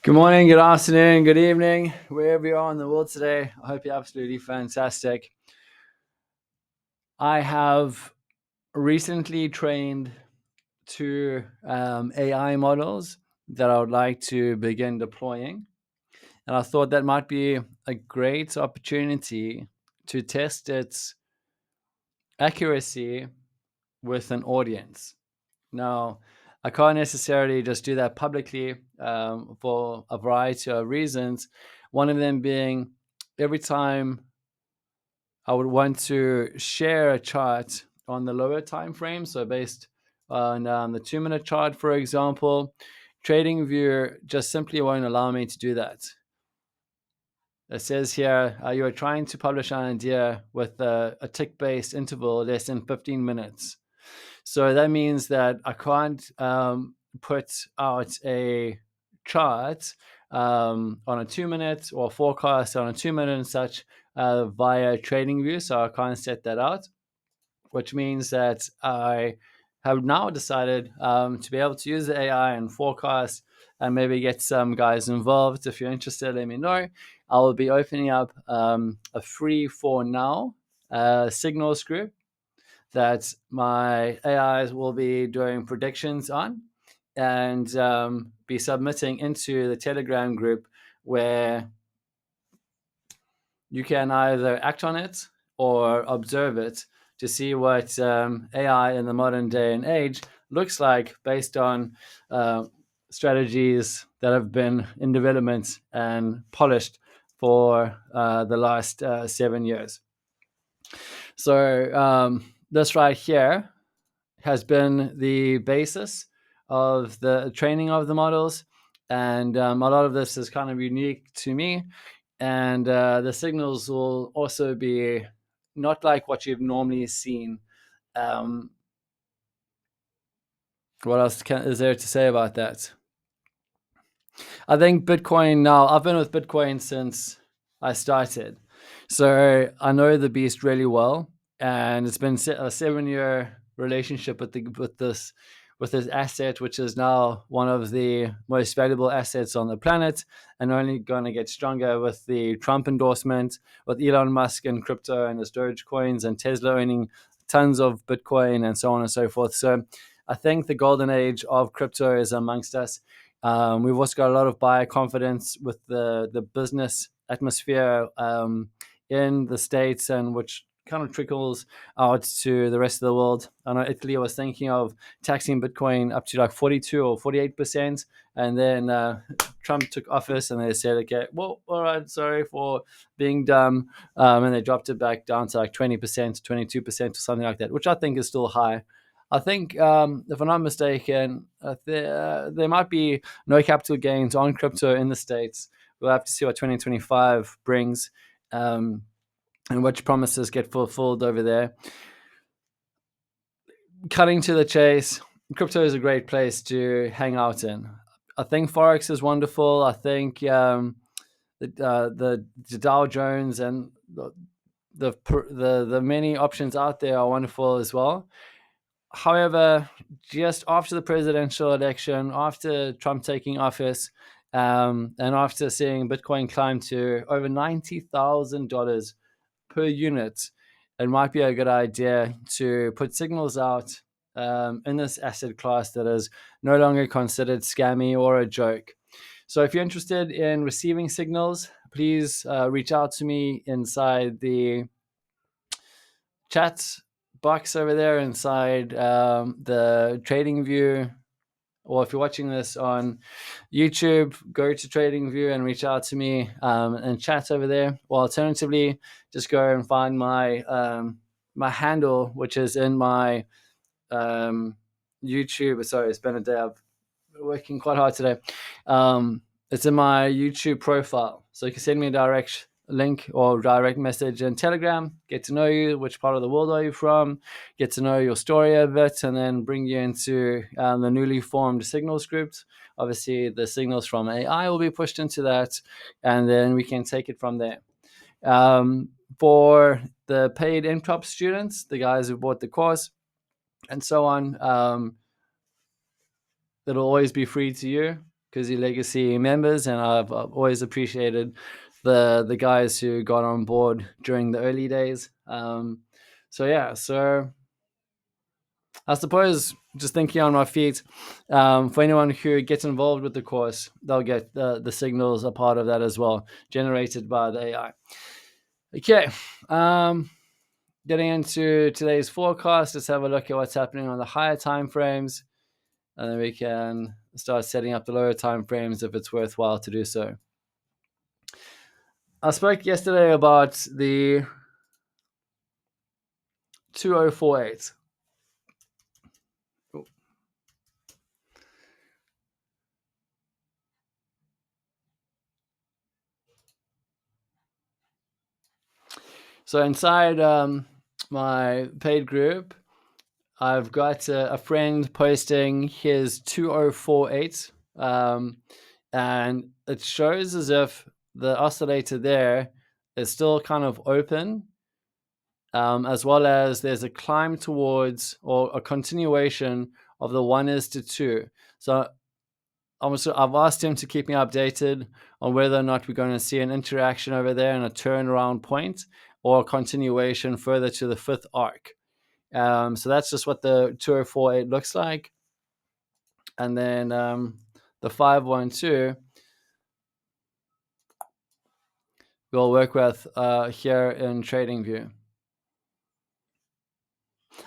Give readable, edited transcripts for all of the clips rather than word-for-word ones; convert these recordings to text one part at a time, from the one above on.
Good morning, good afternoon, good evening, wherever you are in the world today. I hope you're absolutely fantastic. I have recently trained two AI models that I would like to begin deploying. And I thought that might be a great opportunity to test its accuracy with an audience. Now, I can't necessarily just do that publicly for a variety of reasons. One of them being every time I would want to share a chart on the lower time frame, so based on the 2 minute chart, for example, TradingView just simply won't allow me to do that. It says here you are trying to publish an idea with a tick based interval less than 15 minutes. So that means that I can't put out a chart on a 2 minute or forecast on a 2 minute and such via TradingView. So I can't set that out, which means that I have now decided to be able to use the AI and forecast and maybe get some guys involved. If you're interested, let me know. I will be opening up a free for now signals group that my AIs will be doing predictions on and be submitting into the Telegram group where you can either act on it or observe it to see what AI in the modern day and age looks like based on strategies that have been in development and polished for the last 7 years. So this right here has been the basis of the training of the models. And a lot of this is kind of unique to me. And the signals will also be not like what you've normally seen. What else is there to say about that? I think Bitcoin now, I've been with Bitcoin since I started. So I know the beast really well. And it's been a 7 year relationship with this asset, which is now one of the most valuable assets on the planet, and only going to get stronger with the Trump endorsement, with Elon Musk and crypto and his Doge coins, and Tesla owning tons of Bitcoin and so on and so forth. So I think the golden age of crypto is amongst us. We've also got a lot of buyer confidence with the business atmosphere in the States, and which kind of trickles out to the rest of the world. I know Italy was thinking of taxing Bitcoin up to like 42 or 48%. And then Trump took office and they said, okay, well, all right, sorry for being dumb. And they dropped it back down to like 20%, 22% or something like that, which I think is still high. I think, if I'm not mistaken, there might be no capital gains on crypto in the States. We'll have to see what 2025 brings. And which promises get fulfilled over there. Cutting to the chase, crypto is a great place to hang out in. I think Forex is wonderful. I think the Dow Jones and the many options out there are wonderful as well. However, just after the presidential election, after Trump taking office, and after seeing Bitcoin climb to over $90,000 per unit, it might be a good idea to put signals out in this asset class that is no longer considered scammy or a joke. So if you're interested in receiving signals, please reach out to me inside the chat box over there inside the TradingView. Or if you're watching this on YouTube, go to TradingView and reach out to me and chat over there. Or alternatively, just go and find my my handle, which is in my YouTube. Sorry, it's been a day. I've been working quite hard today. It's in my YouTube profile. So you can send me a direct link or direct message in Telegram, get to know you, which part of the world are you from, get to know your story a bit, and then bring you into the newly formed signals groups. Obviously, the signals from AI will be pushed into that, and then we can take it from there. For the paid MTOPS students, the guys who bought the course, and so on, it'll always be free to you. Koozie Legacy members, and I've always appreciated the guys who got on board during the early days. So I suppose just thinking on my feet, for anyone who gets involved with the course, they'll get the signals a part of that as well, generated by the AI. Okay, getting into today's forecast, let's have a look at what's happening on the higher time frames, and then we can start setting up the lower time frames if it's worthwhile to do so. I spoke yesterday about the 2048. So inside my paid group, I've got a friend posting his 2048, and it shows as if the oscillator there is still kind of open, as well as there's a climb towards or a continuation of the 1:2. So I've asked him to keep me updated on whether or not we're going to see an interaction over there and a turnaround point or a continuation further to the fifth arc. So that's just what the 2048 looks like. And then the 512 we'll work with here in TradingView.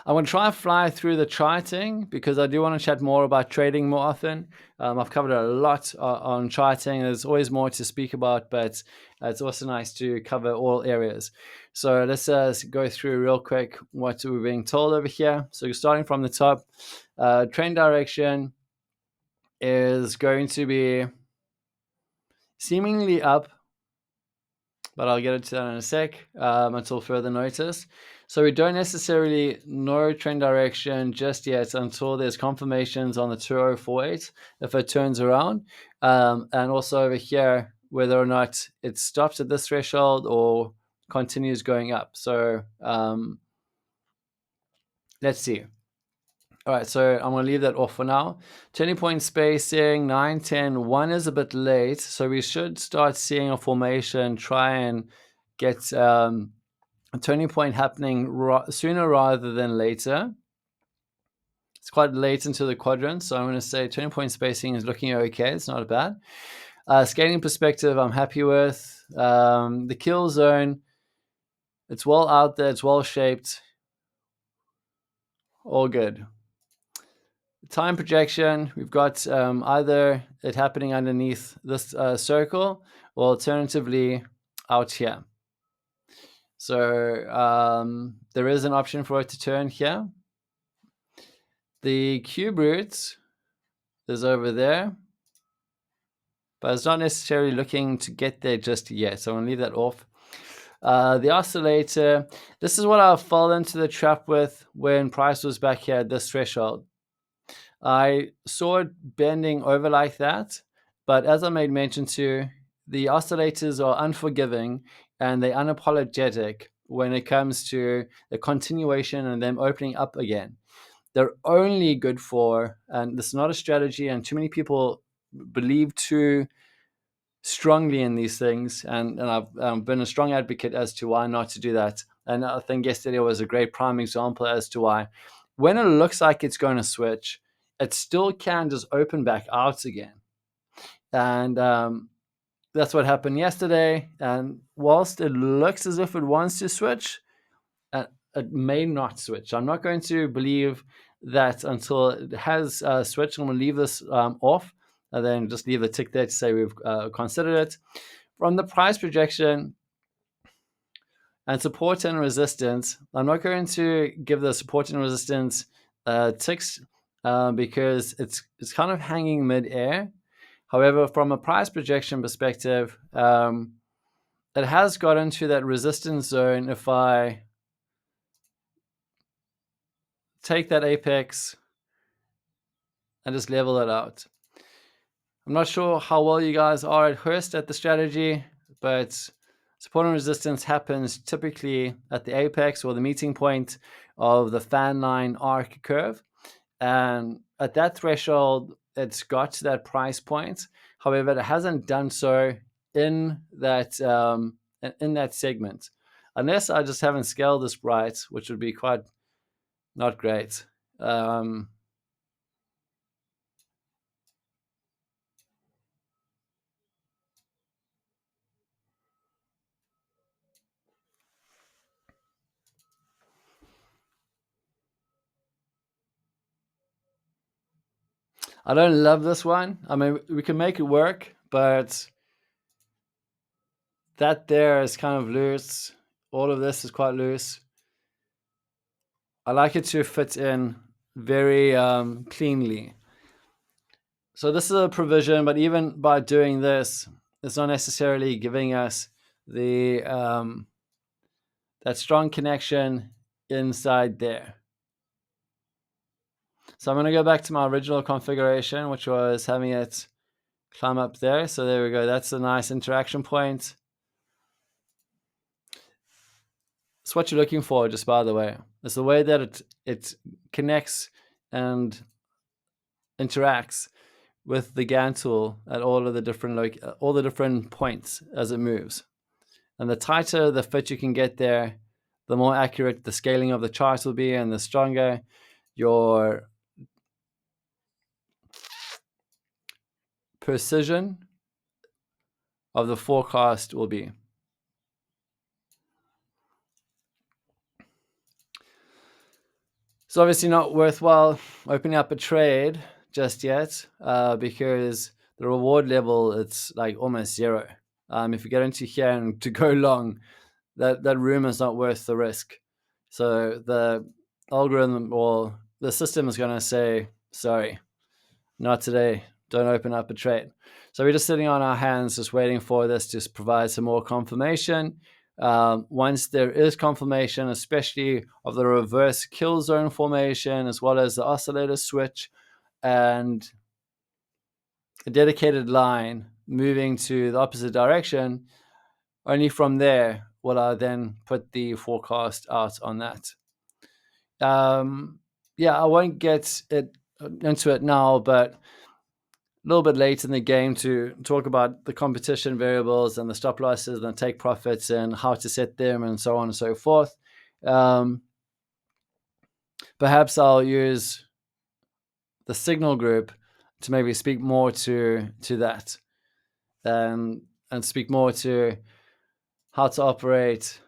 I'm going to try and fly through the charting because I do want to chat more about trading more often. I've covered a lot on charting. There's always more to speak about, but it's also nice to cover all areas. So let's go through real quick what we're being told over here. So starting from the top, trend direction is going to be seemingly up, but I'll get into that in a sec until further notice. So we don't necessarily know trend direction just yet until there's confirmations on the 2048 if it turns around, and also over here whether or not it stops at this threshold or continues going up. So let's see. All right, so I'm going to leave that off for now. 20-point spacing, 9, 10, 1 is a bit late. So we should start seeing a formation, try and get a turning point happening sooner rather than later. It's quite late into the quadrant, so I'm going to say 20-point spacing is looking okay. It's not bad. Scaling perspective, I'm happy with. The kill zone, it's well out there. It's well shaped. All good. Time projection, we've got either it happening underneath this circle or alternatively out here. So there is an option for it to turn here. The cube root is over there, but it's not necessarily looking to get there just yet. So I'm going to leave that off. The oscillator, this is what I fell into the trap with when price was back here at this threshold. I saw it bending over like that, but as I made mention to, the oscillators are unforgiving and they're unapologetic when it comes to the continuation and them opening up again. They're only good for, and this is not a strategy, and too many people believe too strongly in these things, and I've been a strong advocate as to why not to do that. And I think yesterday was a great prime example as to why. When it looks like it's going to switch, it still can just open back out again. And that's what happened yesterday. And whilst it looks as if it wants to switch, it may not switch. I'm not going to believe that until it has switched. I'm going to leave this off and then just leave a tick there to say we've considered it. From the price projection and support and resistance, I'm not going to give the support and resistance ticks because it's kind of hanging mid-air. However, from a price projection perspective, it has got into that resistance zone. If I take that apex and just level it out. I'm not sure how well you guys are at Hurst at the strategy, but support and resistance happens typically at the apex or the meeting point of the fan line arc curve. And at that threshold, it's got to that price point. However, it hasn't done so in that segment, unless I just haven't scaled this right, which would be quite not great. I don't love this one. I mean, we can make it work, but that there is kind of loose. All of this is quite loose. I like it to fit in very cleanly. So this is a provision, but even by doing this, it's not necessarily giving us the that strong connection inside there. So I'm going to go back to my original configuration, which was having it climb up there. So there we go. That's a nice interaction point. It's what you're looking for, just by the way. It's the way that it connects and interacts with the GAN tool at all of the different points as it moves. And the tighter the fit you can get there, the more accurate the scaling of the chart will be, and the stronger your precision of the forecast will be. It's obviously not worthwhile opening up a trade just yet because the reward level, it's like almost zero. If you get into here and to go long, that room is not worth the risk. So the algorithm or the system is going to say, sorry, not today. Don't open up a trade. So we're just sitting on our hands, just waiting for this to provide some more confirmation. Once there is confirmation, especially of the reverse kill zone formation, as well as the oscillator switch and a dedicated line moving to the opposite direction, only from there will I then put the forecast out on that. Yeah, I won't get into it now, but a little bit late in the game to talk about the competition variables and the stop losses and the take profits and how to set them and so on and so forth. Perhaps I'll use the signal group to maybe speak more to that and speak more to how to operate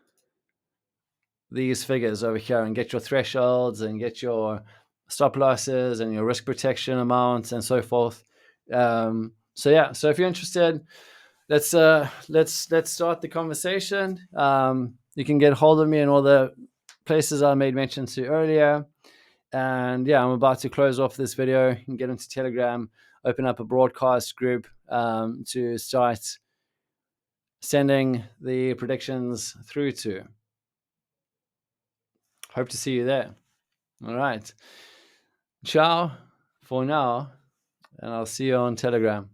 these figures over here and get your thresholds and get your stop losses and your risk protection amounts and so forth. So yeah, so if you're interested, let's start the conversation. You can get hold of me in all the places I made mention to earlier. And yeah, I'm about to close off this video. You can get into Telegram, open up a broadcast group to start sending the predictions through to. Hope to see you there. All right. Ciao for now, and I'll see you on Telegram.